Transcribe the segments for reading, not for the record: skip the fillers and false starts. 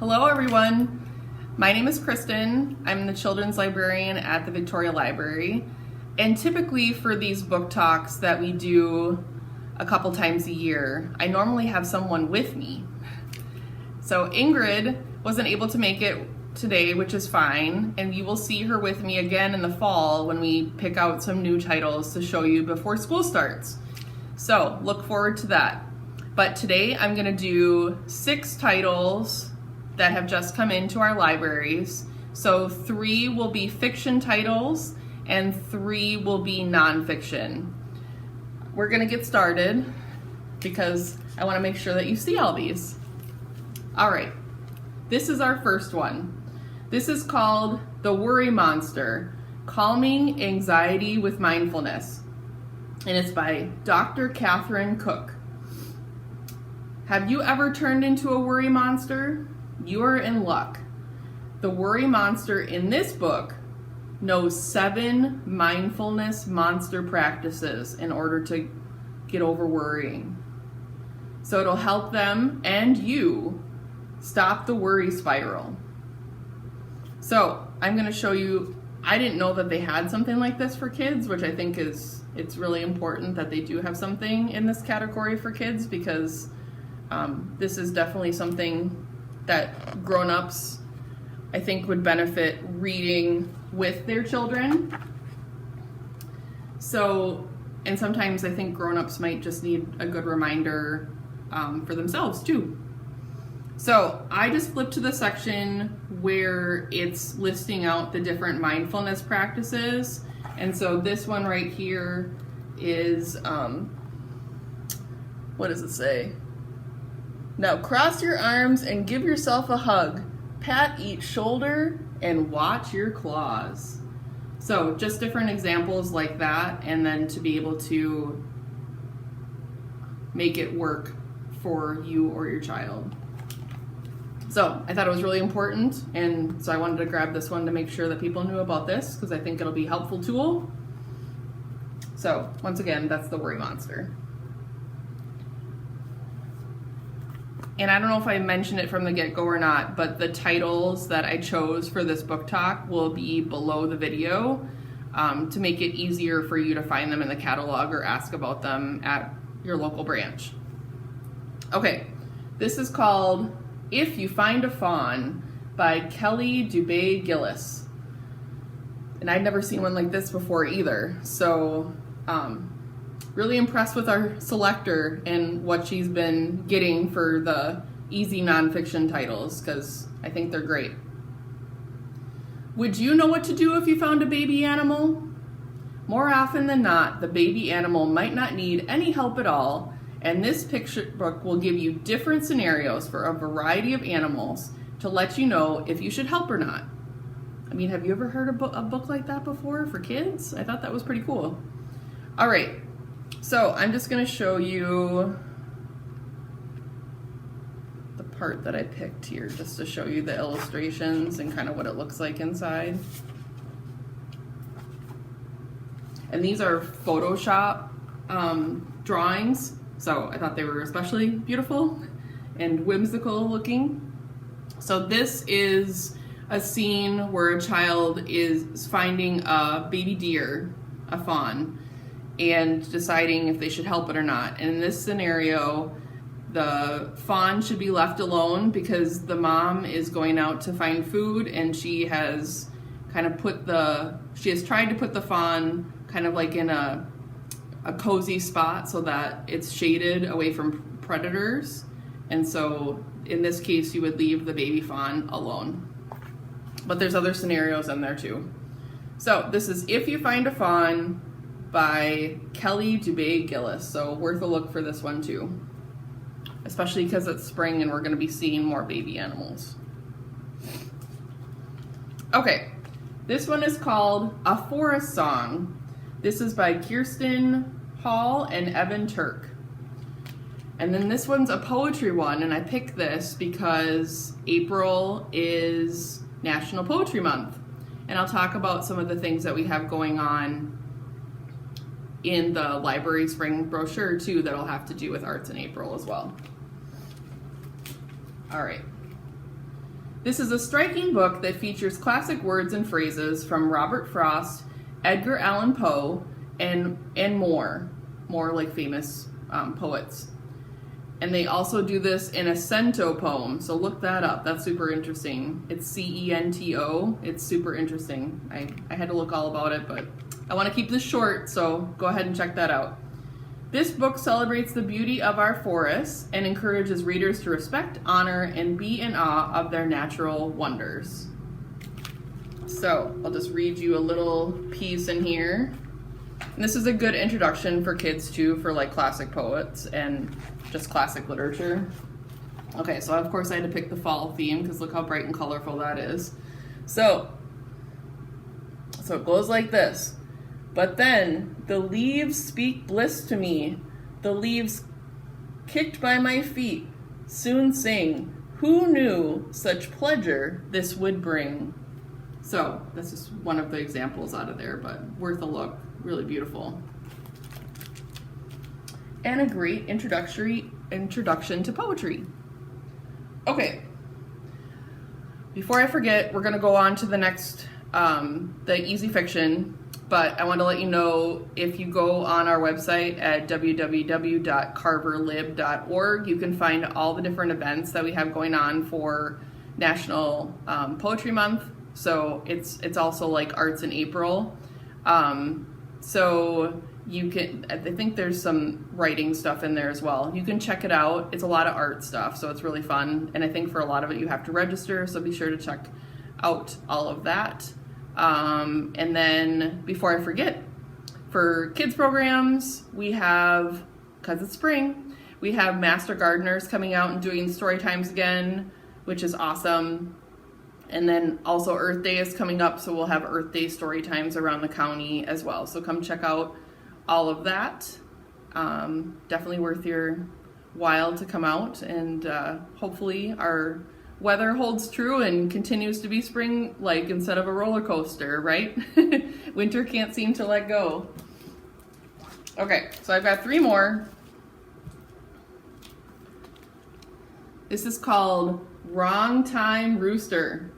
Hello everyone, my name is Kristin. I'm the children's librarian at the Victoria Library, and typically for these book talks that we do a couple times a year, I normally have someone with me. So Ingrid wasn't able to make it today, which is fine, and you will see her with me again in the fall when we pick out some new titles to show you before school starts. So look forward to that. But today I'm going to do 6 titles that have just come into our libraries. So 3 will be fiction titles and 3 will be nonfiction. We're gonna get started because I wanna make sure that you see all these. All right, this is our first one. This is called The Worry Monster, Calming Anxiety with Mindfulness. And it's by Dr. Catherine Cook. Have you ever turned into a worry monster? You are in luck. The worry monster in this book knows 7 mindfulness monster practices in order to get over worrying. So it'll help them and you stop the worry spiral. So I'm going to show you, I didn't know that they had something like this for kids, which I think it's really important that they do have something in this category for kids, because this is definitely something that grown-ups I think would benefit reading with their children. So, and sometimes I think grown-ups might just need a good reminder for themselves too. So I just flipped to the section where it's listing out the different mindfulness practices. And so this one right here is, what does it say? Now cross your arms and give yourself a hug. Pat each shoulder and watch your claws. So just different examples like that, and then to be able to make it work for you or your child. So I thought it was really important, and so I wanted to grab this one to make sure that people knew about this, because I think it'll be a helpful tool. So once again, that's the worry monster. And I don't know if I mentioned it from the get-go or not, but the titles that I chose for this book talk will be below the video to make it easier for you to find them in the catalog or ask about them at your local branch. Okay, this is called If You Find a Fawn by Kellie, DuBay, Gillis. And I'd never seen one like this before either, so really impressed with our selector and what she's been getting for the easy nonfiction titles, because I think they're great. Would you know what to do if you found a baby animal? More often than not, the baby animal might not need any help at all, and this picture book will give you different scenarios for a variety of animals to let you know if you should help or not. I mean, have you ever heard a book like that before for kids? I thought that was pretty cool. All right. So I'm just going to show you the part that I picked here, just to show you the illustrations and kind of what it looks like inside. And these are Photoshop drawings, so I thought they were especially beautiful and whimsical looking. So this is a scene where a child is finding a baby deer, a fawn, and deciding if they should help it or not. And in this scenario, the fawn should be left alone because the mom is going out to find food, and she has kind of tried to put the fawn kind of like in a cozy spot so that it's shaded away from predators. And so in this case, you would leave the baby fawn alone. But there's other scenarios in there too. So this is If You Find a Fawn by Kellie, DuBay, Gillis. So worth a look for this one too, especially because it's spring and we're going to be seeing more baby animals. Okay, this one is called A Forest Song. This is by Kirsten Hall and Evan Turk. And then this one's a poetry one, and I picked this because April is National Poetry Month, and I'll talk about some of the things that we have going on in the library spring brochure too that'll have to do with arts in April as well. All right. This is a striking book that features classic words and phrases from Robert Frost, Edgar Allan Poe, and more like famous poets. And they also do this in a cento poem, so look that up. That's super interesting. It's C-E-N-T-O. It's super interesting. I had to look all about it, but I want to keep this short, so go ahead and check that out. This book celebrates the beauty of our forests and encourages readers to respect, honor, and be in awe of their natural wonders. So I'll just read you a little piece in here. And this is a good introduction for kids too, for like classic poets and just classic literature. Okay, so of course I had to pick the fall theme because look how bright and colorful that is. So it goes like this. But then the leaves speak bliss to me. The leaves kicked by my feet soon sing. Who knew such pleasure this would bring? So this is one of the examples out of there, but worth a look. Really beautiful. And a great introduction to poetry. Okay. Before I forget, we're going to go on to the next, the easy fiction. But I want to let you know, if you go on our website at www.carverlib.org, you can find all the different events that we have going on for National Poetry Month. So it's also like Arts in April. So you can, I think there's some writing stuff in there as well. You can check it out. It's a lot of art stuff, so it's really fun. And I think for a lot of it you have to register, so be sure to check out all of that. And then before I forget, for kids programs, we have, because it's spring, we have Master Gardeners coming out and doing story times again, which is awesome. And then also Earth Day is coming up, so we'll have Earth Day story times around the county as well. So come check out all of that. Definitely worth your while to come out, and hopefully our weather holds true and continues to be spring-like instead of a roller coaster, right? Winter can't seem to let go. Okay, so I've got 3 more. This is called Wrong Time Rooster.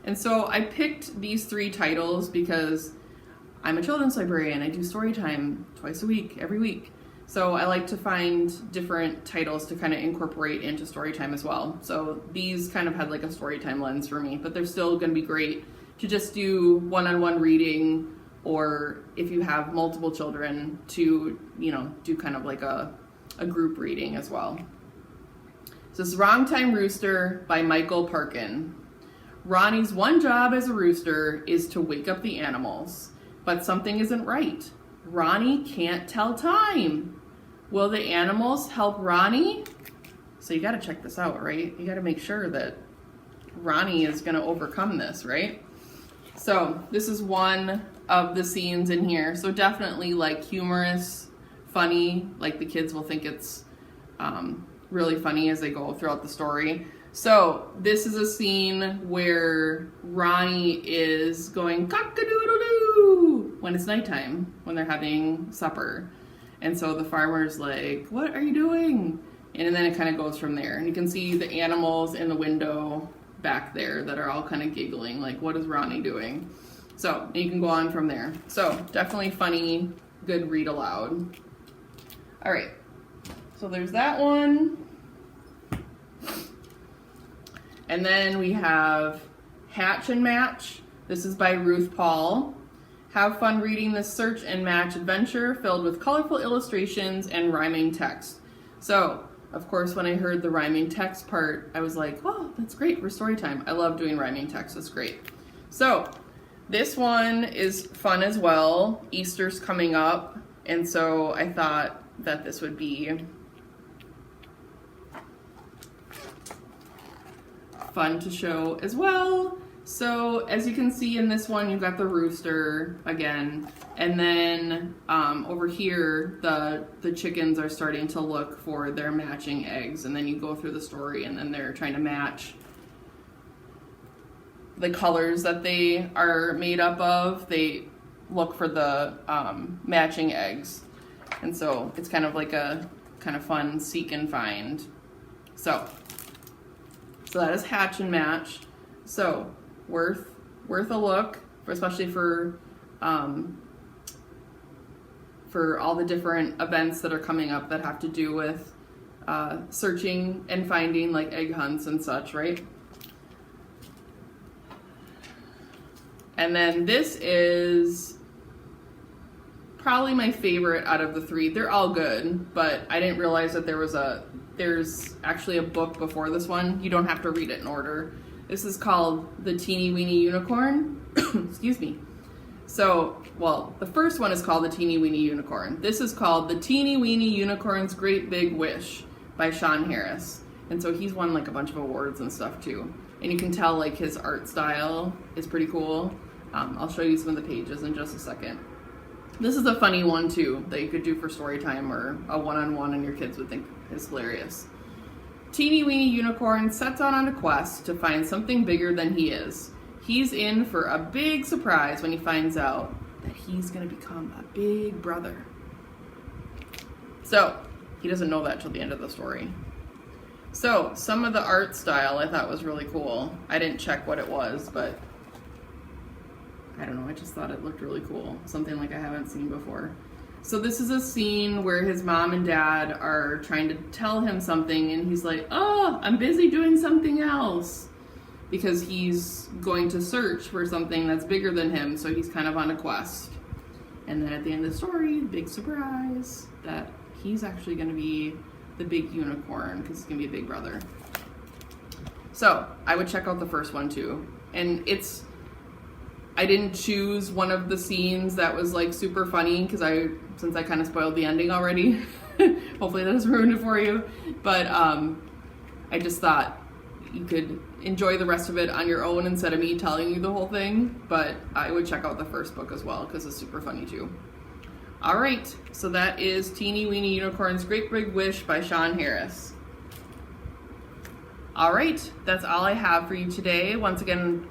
And so I picked these 3 titles because I'm a children's librarian. I do story time twice a week, every week. So I like to find different titles to kind of incorporate into story time as well. So these kind of had like a story time lens for me, but they're still going to be great to just do one-on-one reading, or if you have multiple children to, do kind of like a group reading as well. So this is Wrong Time Rooster by Michael Parkin. Ronnie's one job as a rooster is to wake up the animals, but something isn't right. Ronnie can't tell time. Will the animals help Ronnie? So you got to check this out, right? You got to make sure that Ronnie is going to overcome this, right? So this is one of the scenes in here. So definitely like humorous, funny, like the kids will think it's really funny as they go throughout the story. So this is a scene where Ronnie is going cock-a-doodle-doo when it's nighttime, when they're having supper. And so the farmer's like, what are you doing? And then it kind of goes from there. And you can see the animals in the window back there that are all kind of giggling, like, what is Ronnie doing? So you can go on from there. So definitely funny, good read aloud. All right, so there's that one. And then we have Hatch and Match. This is by Ruth Paul. Have fun reading this search and match adventure filled with colorful illustrations and rhyming text. So, of course, when I heard the rhyming text part, I was like, oh, that's great for story time. I love doing rhyming text, it's great. So, this one is fun as well. Easter's coming up, and so I thought that this would be fun to show as well. So as you can see in this one, you've got the rooster again, and then over here the chickens are starting to look for their matching eggs, and then you go through the story and then they're trying to match the colors that they are made up of. They look for the matching eggs, and so it's kind of like a kind of fun seek and find. So that is Hatch and Match. So worth a look, especially for all the different events that are coming up that have to do with searching and finding, like egg hunts and such, right? And then this is probably my favorite out of the three. They're all good, but I didn't realize that there's actually a book before this one. You don't have to read it in order. This is called The Teeny Weeny Unicorn. Excuse me. So, well, the first one is called The Teeny Weeny Unicorn. This is called The Teeny Weeny Unicorn's Great Big Wish by Shawn Harris. And so he's won like a bunch of awards and stuff too. And you can tell like his art style is pretty cool. I'll show you some of the pages in just a second. This is a funny one too that you could do for story time or a one-on-one and your kids would think is hilarious. Teeny Weeny Unicorn sets out on a quest to find something bigger than he is. He's in for a big surprise when he finds out that he's going to become a big brother. So, he doesn't know that till the end of the story. So, some of the art style I thought was really cool. I didn't check what it was, but I don't know, I just thought it looked really cool. Something like I haven't seen before. So this is a scene where his mom and dad are trying to tell him something and he's like, oh, I'm busy doing something else. Because he's going to search for something that's bigger than him, so he's kind of on a quest. And then at the end of the story, big surprise, that he's actually going to be the big unicorn, because he's going to be a big brother. So, I would check out the first one too. And I didn't choose one of the scenes that was like super funny, since I kind of spoiled the ending already. Hopefully that doesn't ruin it for you. But I just thought you could enjoy the rest of it on your own instead of me telling you the whole thing. But I would check out the first book as well, because it's super funny too. Alright, so that is Teeny Weeny Unicorn's Great Big Wish by Shawn Harris. Alright, that's all I have for you today. Once again,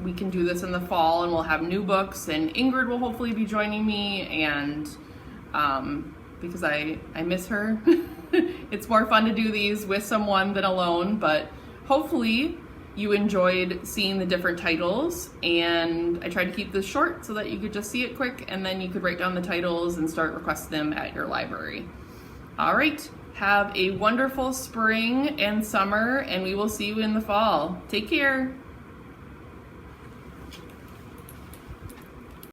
we can do this in the fall and we'll have new books, and Ingrid will hopefully be joining me, and because I miss her. It's more fun to do these with someone than alone, but hopefully you enjoyed seeing the different titles, and I tried to keep this short so that you could just see it quick and then you could write down the titles and start requesting them at your library. Alright, have a wonderful spring and summer, and we will see you in the fall. Take care.